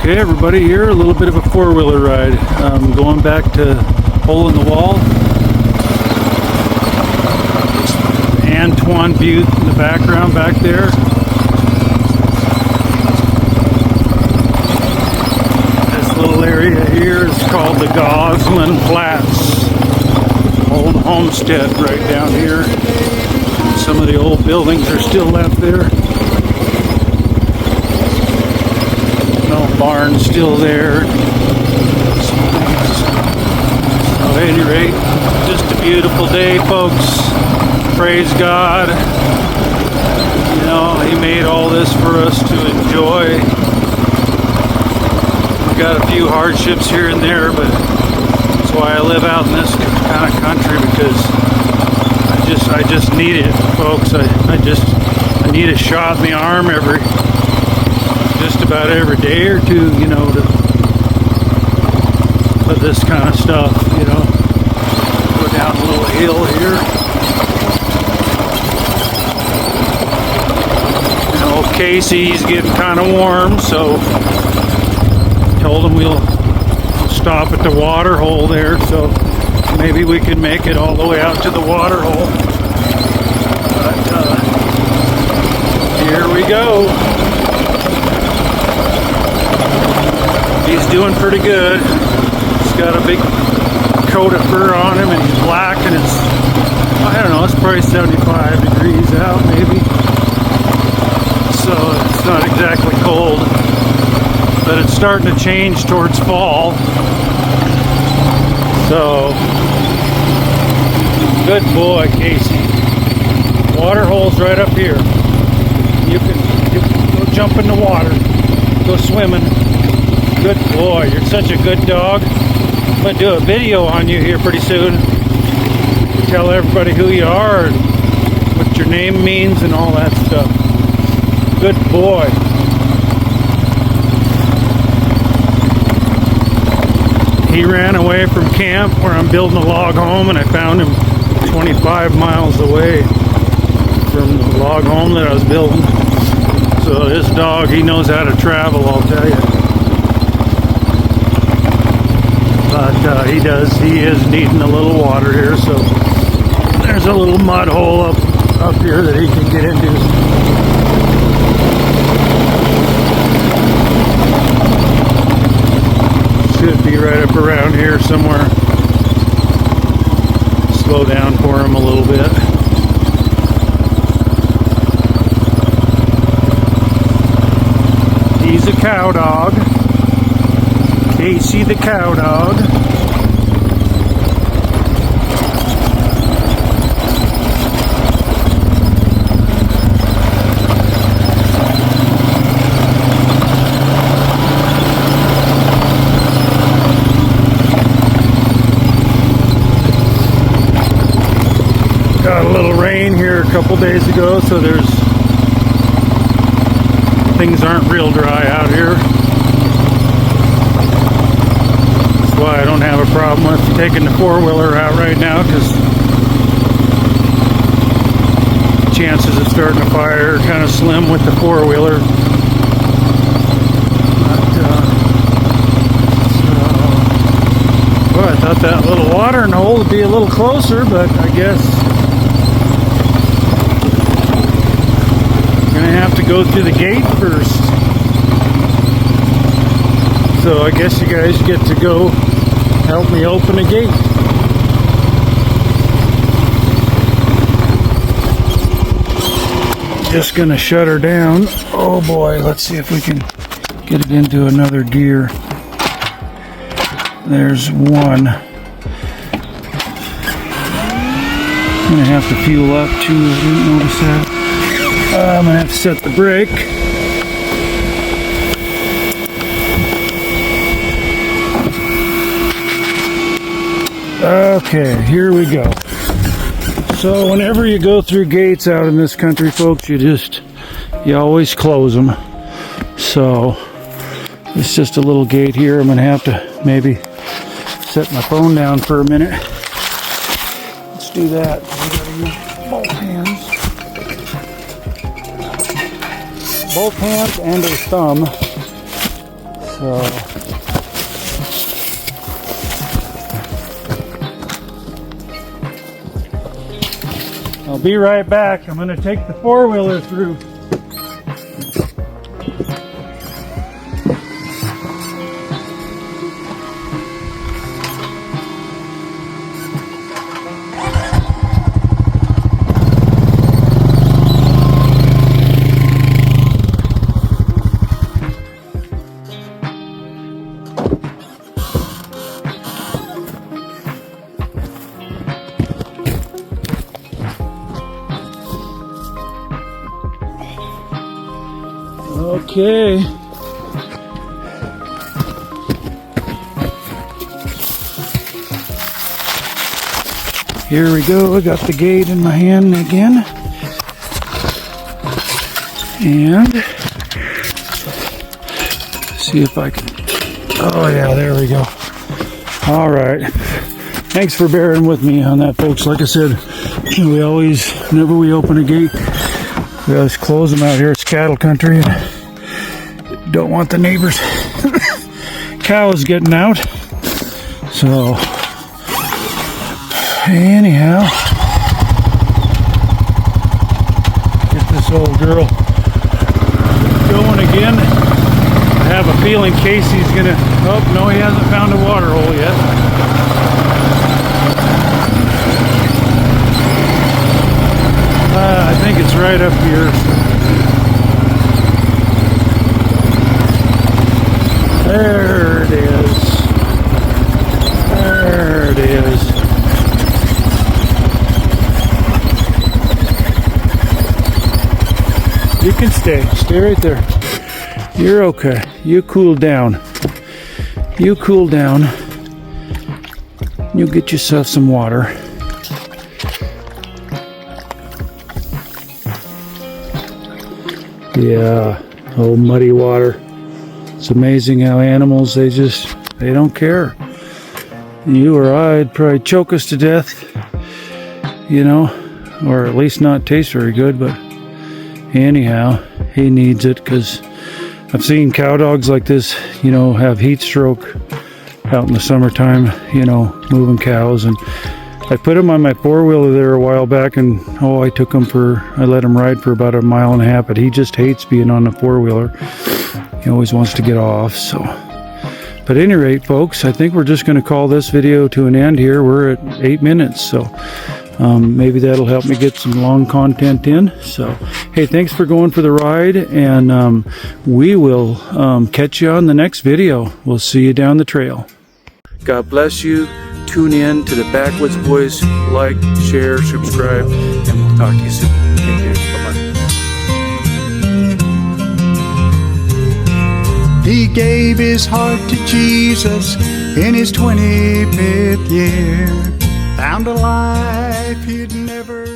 Okay, everybody, here a little bit of a four-wheeler ride. Going back to Hole in the Wall. Antoine Butte in the background back there. This little area here is called the Goslin Flats. Old homestead right down here. Some of the old buildings are still left there. Barn's still there. So at any rate, just a beautiful day, folks. Praise God. You know, He made all this for us to enjoy. We've got a few hardships here and there, but that's why I live out in this kind of country, because I just need it, folks. I need a shot in the arm just about every day or two, you know, for this kind of stuff, you know. Go down a little hill here. You know, Casey's getting kind of warm, so told him we'll stop at the water hole there, so maybe we can make it all the way out to the water hole. But here we go. He's doing pretty good. He's got a big coat of fur on him, and he's black, and it's, I don't know, it's probably 75 degrees out maybe. So it's not exactly cold, but it's starting to change towards fall. So, good boy, Casey. Water hole's right up here. You can go jump in the water, go swimming. Good boy, you're such a good dog. I'm going to do a video on you here pretty soon. Tell everybody who you are and what your name means and all that stuff. Good boy. He ran away from camp where I'm building a log home, and I found him 25 miles away from the log home that I was building. So this dog, he knows how to travel, I'll tell you. But he is needing a little water here, so there's a little mud hole up here that he can get into. Should be right up around here somewhere. Slow down for him a little bit. He's a cow dog. Casey the cow dog. Got a little rain here a couple days ago, so things aren't real dry out here. Why I don't have a problem with taking the four-wheeler out right now, because chances of starting a fire are kind of slim with the four-wheeler. Well, I thought that little watering hole would be a little closer, but I guess I'm gonna have to go through the gate first. So I guess you guys get to go help me open the gate. Just gonna shut her down. Oh boy, let's see if we can get it into another gear. There's one. I'm gonna have to fuel up too. I didn't notice that. I'm gonna have to set the brake. Okay, here we go. So whenever you go through gates out in this country, folks, you always close them. So it's just a little gate here. I'm gonna have to maybe set my phone down for a minute. Let's do that. We gotta use both hands. Both hands and a thumb. So I'll be right back. I'm going to take the four-wheeler through. Okay. Here we go. I got the gate in my hand again. And see if I can. Oh yeah, there we go. All right. Thanks for bearing with me on that, folks. Like I said, we always, whenever we open a gate, we always close them out here. It's cattle country. Don't want the neighbors' cows getting out. So anyhow, get this old girl going again. I have a feeling Casey's gonna, oh no, he hasn't found a water hole yet. I think it's right up here. There it is. There it is. You can stay right there. You're okay. You cool down. You cool down. You get yourself some water. Yeah, oh muddy water. It's amazing how animals, they don't care. You or I'd probably choke us to death, you know, or at least not taste very good, but anyhow, he needs it because I've seen cow dogs like this, you know, have heat stroke out in the summertime, you know, moving cows. And I put him on my four-wheeler there a while back, and I let him ride for about 1.5 miles, but he just hates being on the four-wheeler. He always wants to get off. So, but at any rate, folks, I think we're just going to call this video to an end here. We're at 8 minutes, so maybe that'll help me get some long content in. So, hey, thanks for going for the ride, and we will catch you on the next video. We'll see you down the trail. God bless you. Tune in to the Backwoods Boys. Like, share, subscribe, and we'll talk to you soon. Take care. Bye-bye. He gave his heart to Jesus in his 25th year. Found a life he'd never